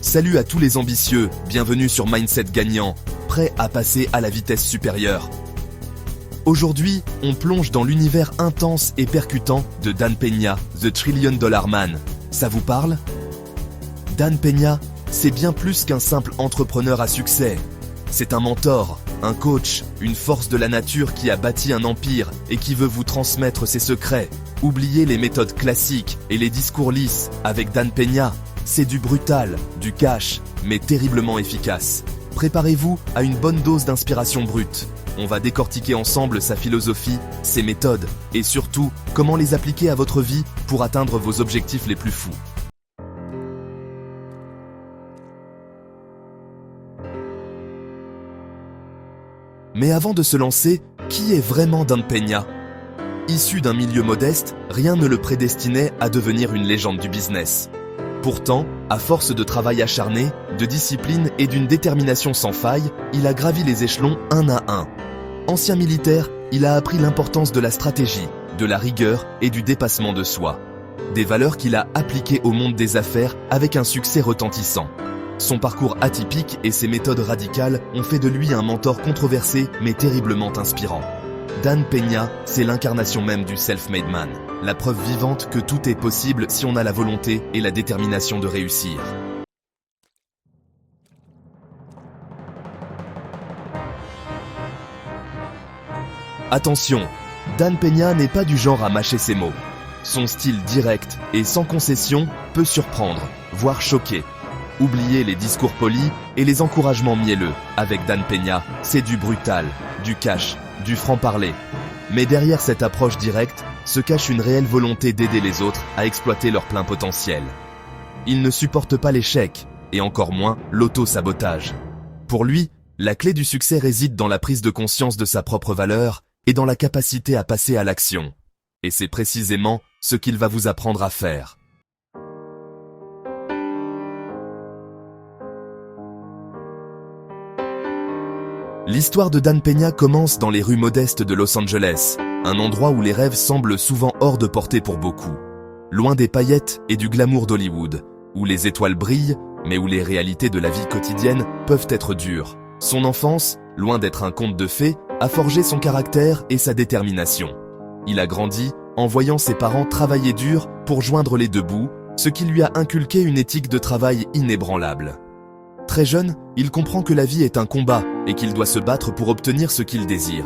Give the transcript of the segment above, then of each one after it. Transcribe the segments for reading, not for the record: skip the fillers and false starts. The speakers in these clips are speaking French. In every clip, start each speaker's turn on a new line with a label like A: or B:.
A: Salut à tous les ambitieux, bienvenue sur Mindset Gagnant, prêts à passer à la vitesse supérieure. Aujourd'hui, on plonge dans l'univers intense et percutant de Dan Peña, The Trillion Dollar Man. Ça vous parle? Dan Peña, c'est bien plus qu'un simple entrepreneur à succès. C'est un mentor, un coach, une force de la nature qui a bâti un empire et qui veut vous transmettre ses secrets. Oubliez les méthodes classiques et les discours lisses. Avec Dan Peña, c'est du brutal, du cash, mais terriblement efficace. Préparez-vous à une bonne dose d'inspiration brute. On va décortiquer ensemble sa philosophie, ses méthodes et surtout comment les appliquer à votre vie pour atteindre vos objectifs les plus fous. Mais avant de se lancer, qui est vraiment Dan Peña? Issu d'un milieu modeste, rien ne le prédestinait à devenir une légende du business. Pourtant, à force de travail acharné, de discipline et d'une détermination sans faille, il a gravi les échelons un à un. Ancien militaire, il a appris l'importance de la stratégie, de la rigueur et du dépassement de soi. Des valeurs qu'il a appliquées au monde des affaires avec un succès retentissant. Son parcours atypique et ses méthodes radicales ont fait de lui un mentor controversé mais terriblement inspirant. Dan Peña, c'est l'incarnation même du self-made man, la preuve vivante que tout est possible si on a la volonté et la détermination de réussir. Attention, Dan Peña n'est pas du genre à mâcher ses mots. Son style direct et sans concession peut surprendre, voire choquer. Oubliez les discours polis et les encouragements mielleux. Avec Dan Peña, c'est du brutal, du cash, du franc-parler. Mais derrière cette approche directe, se cache une réelle volonté d'aider les autres à exploiter leur plein potentiel. Il ne supporte pas l'échec, et encore moins l'auto-sabotage. Pour lui, la clé du succès réside dans la prise de conscience de sa propre valeur et dans la capacité à passer à l'action. Et c'est précisément ce qu'il va vous apprendre à faire. L'histoire de Dan Peña commence dans les rues modestes de Los Angeles, un endroit où les rêves semblent souvent hors de portée pour beaucoup. Loin des paillettes et du glamour d'Hollywood, où les étoiles brillent, mais où les réalités de la vie quotidienne peuvent être dures. Son enfance, loin d'être un conte de fées, a forgé son caractère et sa détermination. Il a grandi en voyant ses parents travailler dur pour joindre les deux bouts, ce qui lui a inculqué une éthique de travail inébranlable. Très jeune, il comprend que la vie est un combat et qu'il doit se battre pour obtenir ce qu'il désire.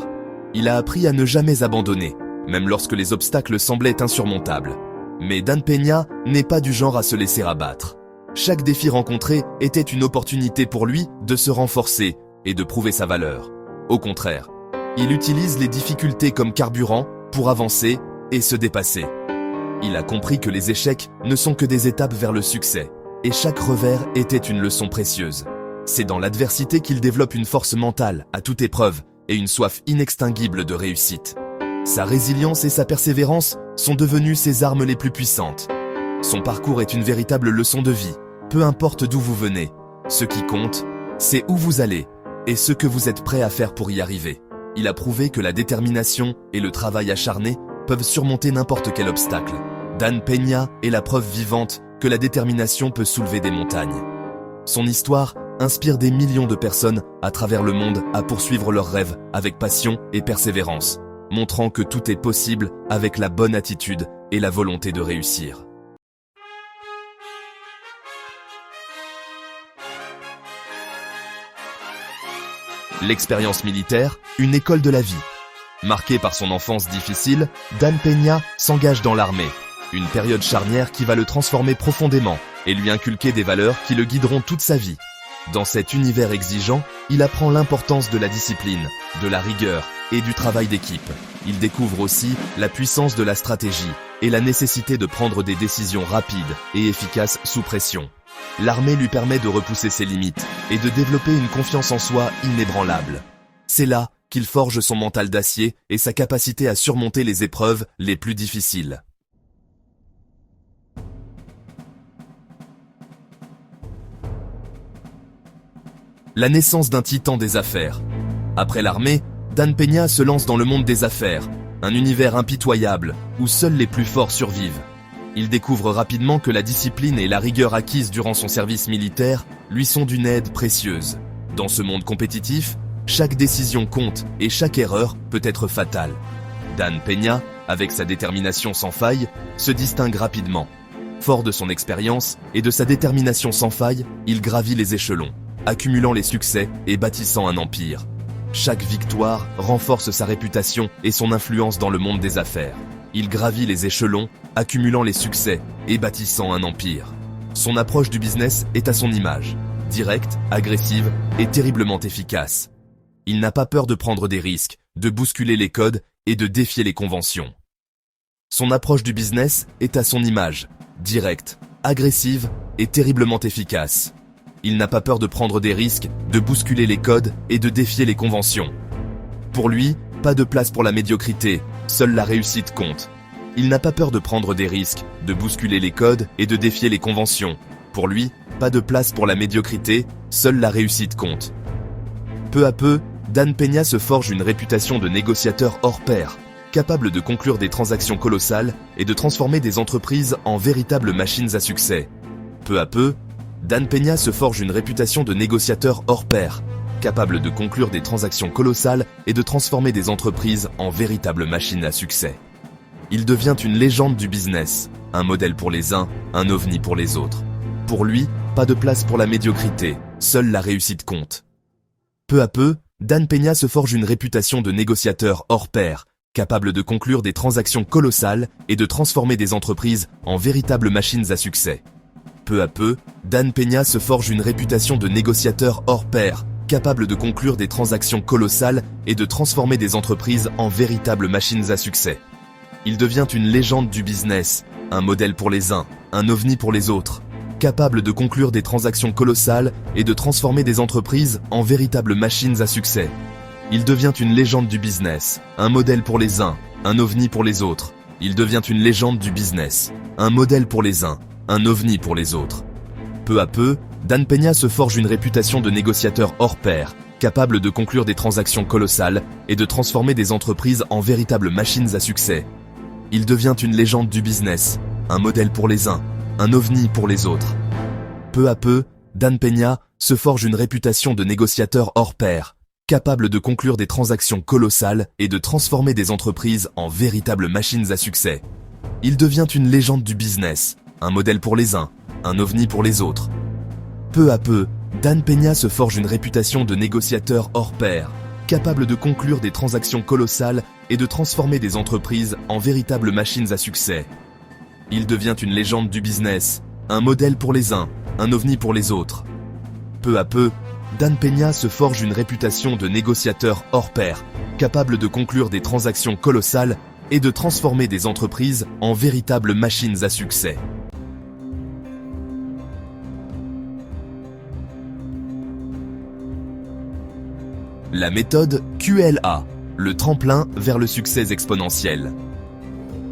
A: Il a appris à ne jamais abandonner, même lorsque les obstacles semblaient insurmontables. Mais Dan Peña n'est pas du genre à se laisser abattre. Chaque défi rencontré était une opportunité pour lui de se renforcer et de prouver sa valeur. Au contraire, il utilise les difficultés comme carburant pour avancer et se dépasser. Il a compris que les échecs ne sont que des étapes vers le succès. Et chaque revers était une leçon précieuse. C'est dans l'adversité qu'il développe une force mentale à toute épreuve et une soif inextinguible de réussite. Sa résilience et sa persévérance sont devenues ses armes les plus puissantes. Son parcours est une véritable leçon de vie. Peu importe d'où vous venez, ce qui compte, c'est où vous allez et ce que vous êtes prêt à faire pour y arriver. Il a prouvé que la détermination et le travail acharné peuvent surmonter n'importe quel obstacle. Dan Peña est la preuve vivante que la détermination peut soulever des montagnes. Son histoire inspire des millions de personnes à travers le monde à poursuivre leurs rêves avec passion et persévérance, montrant que tout est possible avec la bonne attitude et la volonté de réussir. L'expérience militaire, une école de la vie. Marqué par son enfance difficile, Dan Peña s'engage dans l'armée. Une période charnière qui va le transformer profondément et lui inculquer des valeurs qui le guideront toute sa vie. Dans cet univers exigeant, il apprend l'importance de la discipline, de la rigueur et du travail d'équipe. Il découvre aussi la puissance de la stratégie et la nécessité de prendre des décisions rapides et efficaces sous pression. L'armée lui permet de repousser ses limites et de développer une confiance en soi inébranlable. C'est là qu'il forge son mental d'acier et sa capacité à surmonter les épreuves les plus difficiles. La naissance d'un titan des affaires. Après l'armée, Dan Peña se lance dans le monde des affaires, un univers impitoyable où seuls les plus forts survivent. Il découvre rapidement que la discipline et la rigueur acquises durant son service militaire lui sont d'une aide précieuse. Dans ce monde compétitif, chaque décision compte et chaque erreur peut être fatale. Dan Peña, avec sa détermination sans faille, se distingue rapidement. Fort de son expérience et de sa détermination sans faille, il gravit les échelons, accumulant les succès et bâtissant un empire. Chaque victoire renforce sa réputation et son influence dans le monde des affaires. Il gravit les échelons, accumulant les succès et bâtissant un empire. Son approche du business est à son image, directe, agressive et terriblement efficace. Il n'a pas peur de prendre des risques, de bousculer les codes et de défier les conventions. Son approche du business est à son image, directe, agressive et terriblement efficace. Il n'a pas peur de prendre des risques, de bousculer les codes et de défier les conventions. Pour lui, pas de place pour la médiocrité, seule la réussite compte. Il n'a pas peur de prendre des risques, de bousculer les codes et de défier les conventions. Pour lui, pas de place pour la médiocrité, seule la réussite compte. Peu à peu, Dan Peña se forge une réputation de négociateur hors pair, capable de conclure des transactions colossales et de transformer des entreprises en véritables machines à succès. Peu à peu, Dan Peña se forge une réputation de négociateur hors pair, capable de conclure des transactions colossales et de transformer des entreprises en véritables machines à succès. Il devient une légende du business, un modèle pour les uns, un ovni pour les autres. Pour lui, pas de place pour la médiocrité, seule la réussite compte. Peu à peu, Dan Peña se forge une réputation de négociateur hors pair, capable de conclure des transactions colossales et de transformer des entreprises en véritables machines à succès. Peu à peu, Dan Peña se forge une réputation de négociateur hors pair, capable de conclure des transactions colossales et de transformer des entreprises en véritables machines à succès. Il devient une légende du business, un modèle pour les uns, un ovni pour les autres, capable de conclure des transactions colossales et de transformer des entreprises en véritables machines à succès. Il devient une légende du business, un modèle pour les uns, un ovni pour les autres. Il devient une légende du business, un modèle pour les uns, un ovni pour les autres. Peu à peu, Dan Peña se forge une réputation de négociateur hors pair, capable de conclure des transactions colossales et de transformer des entreprises en véritables machines à succès. Il devient une légende du business, un modèle pour les uns, un ovni pour les autres. Peu à peu, Dan Peña se forge une réputation de négociateur hors pair, capable de conclure des transactions colossales et de transformer des entreprises en véritables machines à succès. Il devient une légende du business, un modèle pour les uns, un ovni pour les autres. Peu à peu, Dan Peña se forge une réputation de négociateur hors pair, capable de conclure des transactions colossales et de transformer des entreprises en véritables machines à succès. Il devient une légende du business, un modèle pour les uns, un ovni pour les autres. Peu à peu, Dan Peña se forge une réputation de négociateur hors pair, capable de conclure des transactions colossales et de transformer des entreprises en véritables machines à succès. La méthode QLA, le tremplin vers le succès exponentiel.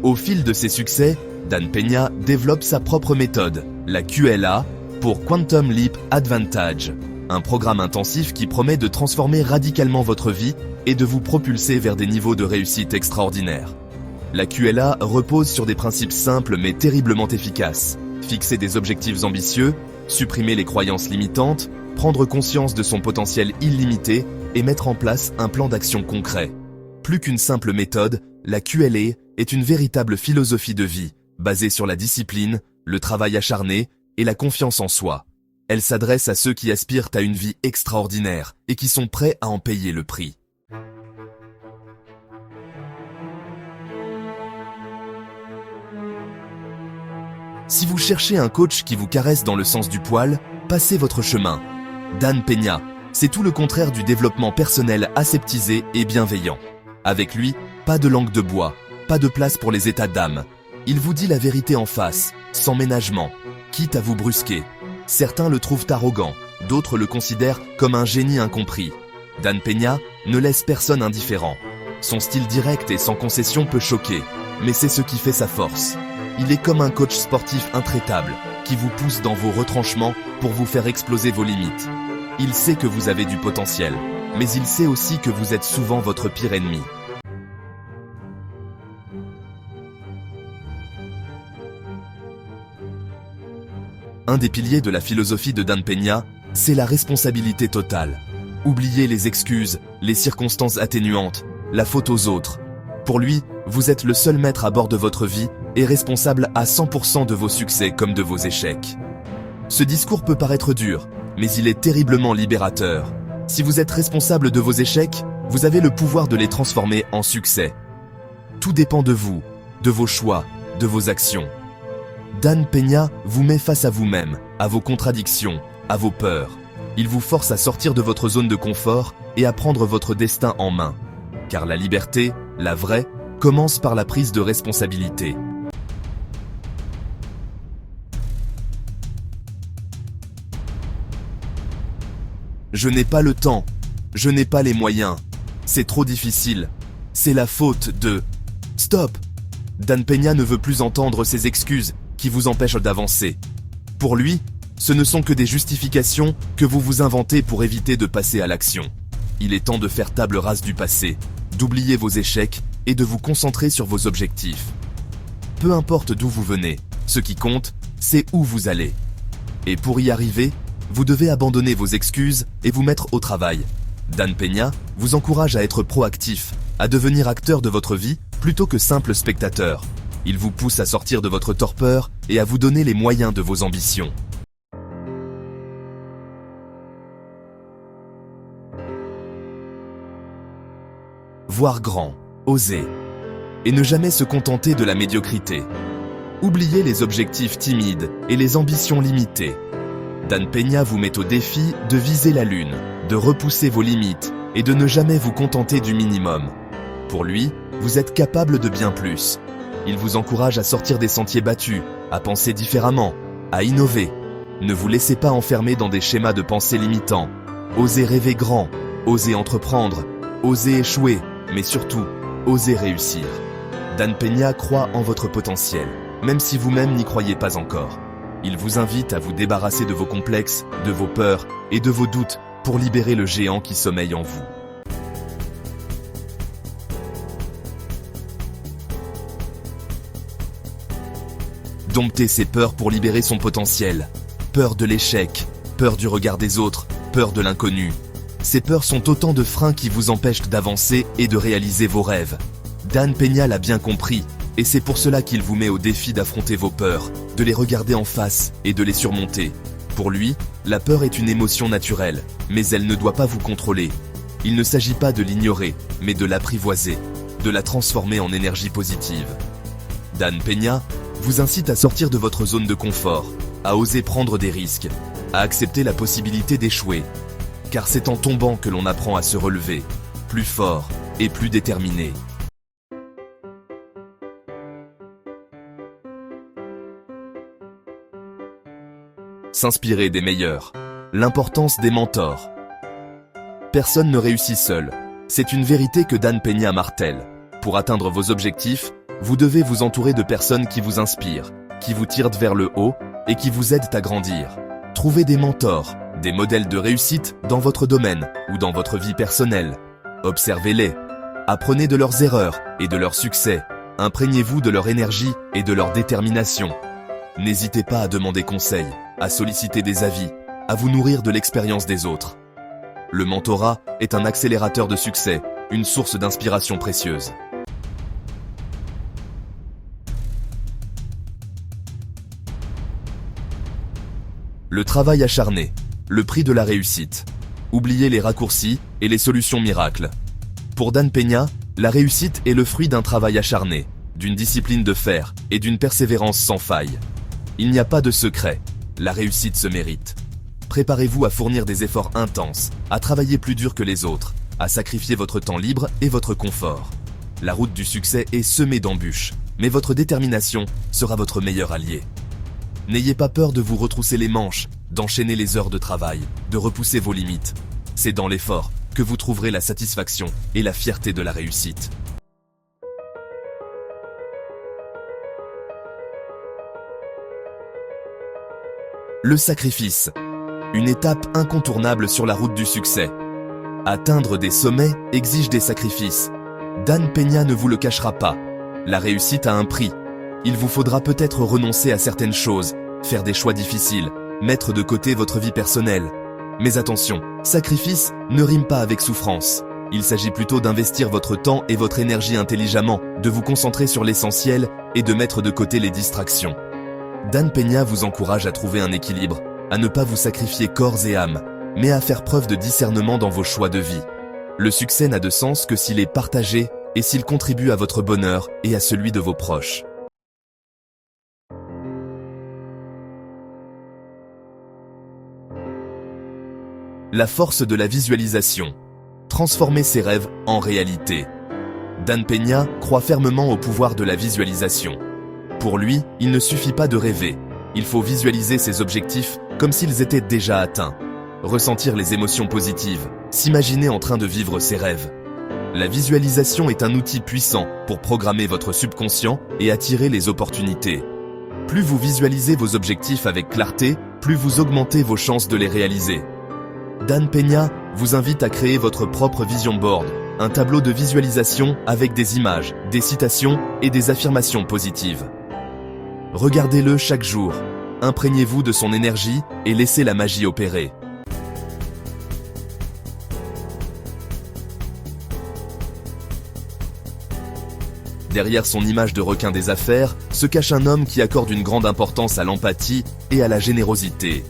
A: Au fil de ses succès, Dan Peña développe sa propre méthode, la QLA, pour Quantum Leap Advantage, un programme intensif qui promet de transformer radicalement votre vie et de vous propulser vers des niveaux de réussite extraordinaires. La QLA repose sur des principes simples mais terriblement efficaces. Fixer des objectifs ambitieux, supprimer les croyances limitantes, prendre conscience de son potentiel illimité et mettre en place un plan d'action concret. Plus qu'une simple méthode, la QLA est une véritable philosophie de vie, basée sur la discipline, le travail acharné et la confiance en soi. Elle s'adresse à ceux qui aspirent à une vie extraordinaire et qui sont prêts à en payer le prix. Si vous cherchez un coach qui vous caresse dans le sens du poil, passez votre chemin. Dan Peña, c'est tout le contraire du développement personnel aseptisé et bienveillant. Avec lui, pas de langue de bois, pas de place pour les états d'âme. Il vous dit la vérité en face, sans ménagement, quitte à vous brusquer. Certains le trouvent arrogant, d'autres le considèrent comme un génie incompris. Dan Peña ne laisse personne indifférent. Son style direct et sans concession peut choquer, mais c'est ce qui fait sa force. Il est comme un coach sportif intraitable, qui vous pousse dans vos retranchements pour vous faire exploser vos limites. Il sait que vous avez du potentiel, mais il sait aussi que vous êtes souvent votre pire ennemi. Un des piliers de la philosophie de Dan Peña c'est la responsabilité totale. Oubliez les excuses, les circonstances atténuantes, la faute aux autres. Pour lui, vous êtes le seul maître à bord de votre vie et responsable à 100% de vos succès comme de vos échecs. Ce discours peut paraître dur, mais il est terriblement libérateur. Si vous êtes responsable de vos échecs, vous avez le pouvoir de les transformer en succès. Tout dépend de vous, de vos choix, de vos actions. Dan Peña vous met face à vous-même, à vos contradictions, à vos peurs. Il vous force à sortir de votre zone de confort et à prendre votre destin en main. Car la liberté, la vraie, commence par la prise de responsabilité. Je n'ai pas le temps, je n'ai pas les moyens, c'est trop difficile, c'est la faute de... Stop! Dan Peña ne veut plus entendre ces excuses qui vous empêchent d'avancer. Pour lui, ce ne sont que des justifications que vous vous inventez pour éviter de passer à l'action. Il est temps de faire table rase du passé, d'oublier vos échecs et de vous concentrer sur vos objectifs. Peu importe d'où vous venez, ce qui compte, c'est où vous allez. Et pour y arriver, vous devez abandonner vos excuses et vous mettre au travail. Dan Peña vous encourage à être proactif, à devenir acteur de votre vie plutôt que simple spectateur. Il vous pousse à sortir de votre torpeur et à vous donner les moyens de vos ambitions. Voir grand, oser, et ne jamais se contenter de la médiocrité. Oubliez les objectifs timides et les ambitions limitées. Dan Peña vous met au défi de viser la lune, de repousser vos limites et de ne jamais vous contenter du minimum. Pour lui, vous êtes capable de bien plus. Il vous encourage à sortir des sentiers battus, à penser différemment, à innover. Ne vous laissez pas enfermer dans des schémas de pensée limitants. Osez rêver grand, osez entreprendre, osez échouer, mais surtout, osez réussir. Dan Peña croit en votre potentiel, même si vous-même n'y croyez pas encore. Il vous invite à vous débarrasser de vos complexes, de vos peurs et de vos doutes pour libérer le géant qui sommeille en vous. Dompter ses peurs pour libérer son potentiel. Peur de l'échec, peur du regard des autres, peur de l'inconnu. Ces peurs sont autant de freins qui vous empêchent d'avancer et de réaliser vos rêves. Dan Peña l'a bien compris, et c'est pour cela qu'il vous met au défi d'affronter vos peurs, de les regarder en face et de les surmonter. Pour lui, la peur est une émotion naturelle, mais elle ne doit pas vous contrôler. Il ne s'agit pas de l'ignorer, mais de l'apprivoiser, de la transformer en énergie positive. Dan Peña vous incite à sortir de votre zone de confort, à oser prendre des risques, à accepter la possibilité d'échouer. Car c'est en tombant que l'on apprend à se relever, plus fort et plus déterminé. S'inspirer des meilleurs. L'importance des mentors. Personne ne réussit seul. C'est une vérité que Dan Peña martèle. Pour atteindre vos objectifs, vous devez vous entourer de personnes qui vous inspirent, qui vous tirent vers le haut et qui vous aident à grandir. Trouvez des mentors, des modèles de réussite dans votre domaine ou dans votre vie personnelle. Observez-les. Apprenez de leurs erreurs et de leurs succès. Imprégnez-vous de leur énergie et de leur détermination. N'hésitez pas à demander conseil, à solliciter des avis, à vous nourrir de l'expérience des autres. Le mentorat est un accélérateur de succès, une source d'inspiration précieuse. Le travail acharné, le prix de la réussite. Oubliez les raccourcis et les solutions miracles. Pour Dan Peña, la réussite est le fruit d'un travail acharné, d'une discipline de fer et d'une persévérance sans faille. Il n'y a pas de secret, la réussite se mérite. Préparez-vous à fournir des efforts intenses, à travailler plus dur que les autres, à sacrifier votre temps libre et votre confort. La route du succès est semée d'embûches, mais votre détermination sera votre meilleur allié. N'ayez pas peur de vous retrousser les manches, d'enchaîner les heures de travail, de repousser vos limites. C'est dans l'effort que vous trouverez la satisfaction et la fierté de la réussite. Le sacrifice. Une étape incontournable sur la route du succès. Atteindre des sommets exige des sacrifices. Dan Peña ne vous le cachera pas. La réussite a un prix. Il vous faudra peut-être renoncer à certaines choses, faire des choix difficiles, mettre de côté votre vie personnelle. Mais attention, sacrifice ne rime pas avec souffrance. Il s'agit plutôt d'investir votre temps et votre énergie intelligemment, de vous concentrer sur l'essentiel et de mettre de côté les distractions. Dan Peña vous encourage à trouver un équilibre, à ne pas vous sacrifier corps et âme, mais à faire preuve de discernement dans vos choix de vie. Le succès n'a de sens que s'il est partagé et s'il contribue à votre bonheur et à celui de vos proches. La force de la visualisation. Transformer ses rêves en réalité. Dan Peña croit fermement au pouvoir de la visualisation. Pour lui, il ne suffit pas de rêver. Il faut visualiser ses objectifs comme s'ils étaient déjà atteints. Ressentir les émotions positives, s'imaginer en train de vivre ses rêves. La visualisation est un outil puissant pour programmer votre subconscient et attirer les opportunités. Plus vous visualisez vos objectifs avec clarté, plus vous augmentez vos chances de les réaliser. Dan Peña vous invite à créer votre propre vision board, un tableau de visualisation avec des images, des citations et des affirmations positives. Regardez-le chaque jour, imprégnez-vous de son énergie et laissez la magie opérer. Derrière son image de requin des affaires, se cache un homme qui accorde une grande importance à l'empathie et à la générosité.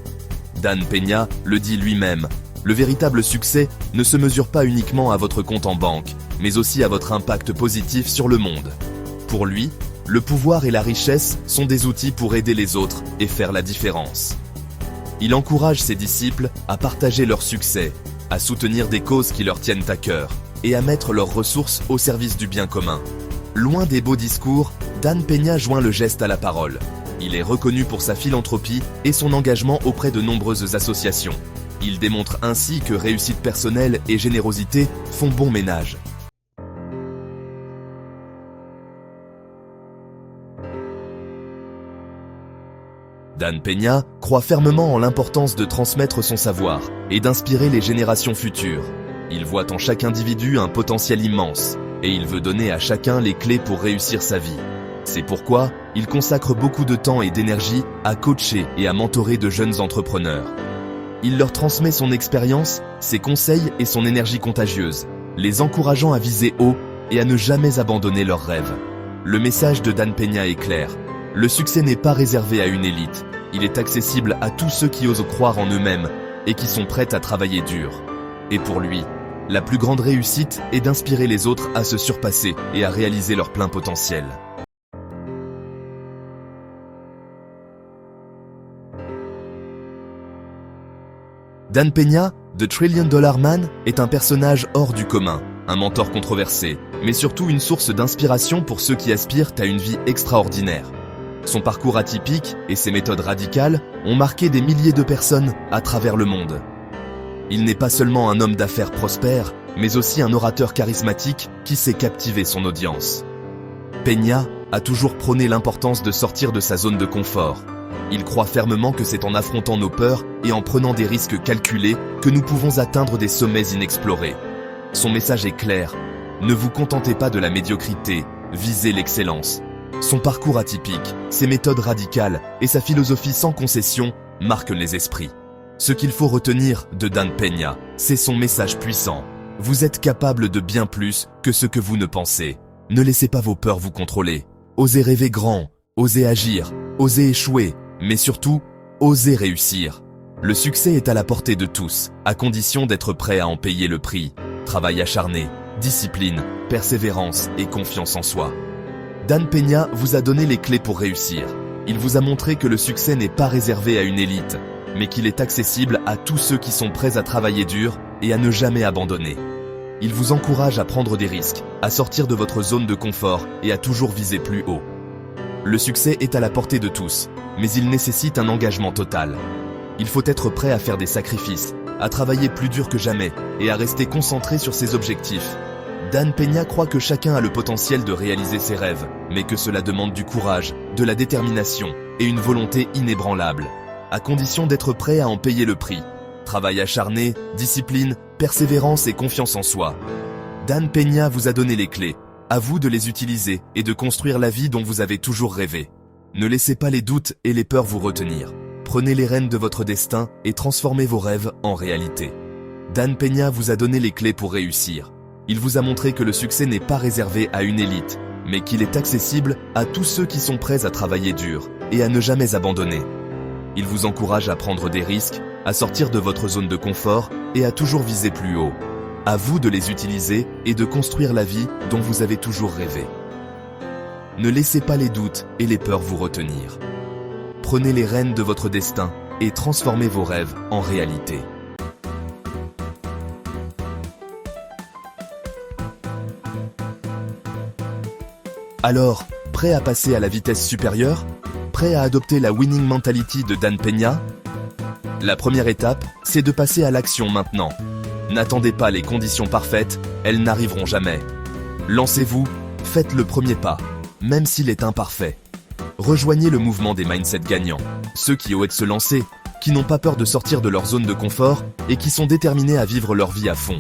A: Dan Peña le dit lui-même, le véritable succès ne se mesure pas uniquement à votre compte en banque, mais aussi à votre impact positif sur le monde. Pour lui, le pouvoir et la richesse sont des outils pour aider les autres et faire la différence. Il encourage ses disciples à partager leur succès, à soutenir des causes qui leur tiennent à cœur et à mettre leurs ressources au service du bien commun. Loin des beaux discours, Dan Peña joint le geste à la parole. Il est reconnu pour sa philanthropie et son engagement auprès de nombreuses associations. Il démontre ainsi que réussite personnelle et générosité font bon ménage. Dan Peña croit fermement en l'importance de transmettre son savoir et d'inspirer les générations futures. Il voit en chaque individu un potentiel immense et il veut donner à chacun les clés pour réussir sa vie. C'est pourquoi il consacre beaucoup de temps et d'énergie à coacher et à mentorer de jeunes entrepreneurs. Il leur transmet son expérience, ses conseils et son énergie contagieuse, les encourageant à viser haut et à ne jamais abandonner leurs rêves. Le message de Dan Peña est clair. Le succès n'est pas réservé à une élite. Il est accessible à tous ceux qui osent croire en eux-mêmes et qui sont prêts à travailler dur. Et pour lui, la plus grande réussite est d'inspirer les autres à se surpasser et à réaliser leur plein potentiel. Dan Peña, The $1 Trillion Man, est un personnage hors du commun, un mentor controversé, mais surtout une source d'inspiration pour ceux qui aspirent à une vie extraordinaire. Son parcours atypique et ses méthodes radicales ont marqué des milliers de personnes à travers le monde. Il n'est pas seulement un homme d'affaires prospère, mais aussi un orateur charismatique qui sait captiver son audience. Peña a toujours prôné l'importance de sortir de sa zone de confort. Il croit fermement que c'est en affrontant nos peurs et en prenant des risques calculés que nous pouvons atteindre des sommets inexplorés. Son message est clair. Ne vous contentez pas de la médiocrité, visez l'excellence. Son parcours atypique, ses méthodes radicales et sa philosophie sans concession marquent les esprits. Ce qu'il faut retenir de Dan Peña, c'est son message puissant. Vous êtes capable de bien plus que ce que vous ne pensez. Ne laissez pas vos peurs vous contrôler. Osez rêver grand, osez agir, osez échouer, mais surtout, osez réussir. Le succès est à la portée de tous, à condition d'être prêt à en payer le prix. Travail acharné, discipline, persévérance et confiance en soi. Dan Peña vous a donné les clés pour réussir. Il vous a montré que le succès n'est pas réservé à une élite, mais qu'il est accessible à tous ceux qui sont prêts à travailler dur et à ne jamais abandonner. Il vous encourage à prendre des risques, à sortir de votre zone de confort et à toujours viser plus haut. Le succès est à la portée de tous, mais il nécessite un engagement total. Il faut être prêt à faire des sacrifices, à travailler plus dur que jamais et à rester concentré sur ses objectifs. Dan Peña croit que chacun a le potentiel de réaliser ses rêves, mais que cela demande du courage, de la détermination et une volonté inébranlable, à condition d'être prêt à en payer le prix. Travail acharné, discipline, persévérance et confiance en soi. Dan Peña vous a donné les clés. À vous de les utiliser et de construire la vie dont vous avez toujours rêvé. Ne laissez pas les doutes et les peurs vous retenir. Prenez les rênes de votre destin et transformez vos rêves en réalité. Dan Peña vous a donné les clés pour réussir. Il vous a montré que le succès n'est pas réservé à une élite, mais qu'il est accessible à tous ceux qui sont prêts à travailler dur et à ne jamais abandonner. Il vous encourage à prendre des risques, à sortir de votre zone de confort et à toujours viser plus haut. À vous de les utiliser et de construire la vie dont vous avez toujours rêvé. Ne laissez pas les doutes et les peurs vous retenir. Prenez les rênes de votre destin et transformez vos rêves en réalité. Alors, prêt à passer à la vitesse supérieure? Prêt à adopter la winning mentality de Dan Peña? La première étape, c'est de passer à l'action maintenant. N'attendez pas les conditions parfaites, elles n'arriveront jamais. Lancez-vous, faites le premier pas, même s'il est imparfait. Rejoignez le mouvement des mindsets gagnants, ceux qui osent se lancer, qui n'ont pas peur de sortir de leur zone de confort et qui sont déterminés à vivre leur vie à fond.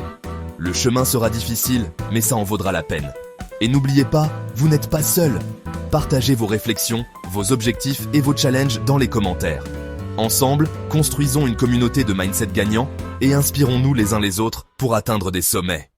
A: Le chemin sera difficile, mais ça en vaudra la peine. Et n'oubliez pas, vous n'êtes pas seul. Partagez vos réflexions, vos objectifs et vos challenges dans les commentaires. Ensemble, construisons une communauté de mindset gagnants et inspirons-nous les uns les autres pour atteindre des sommets.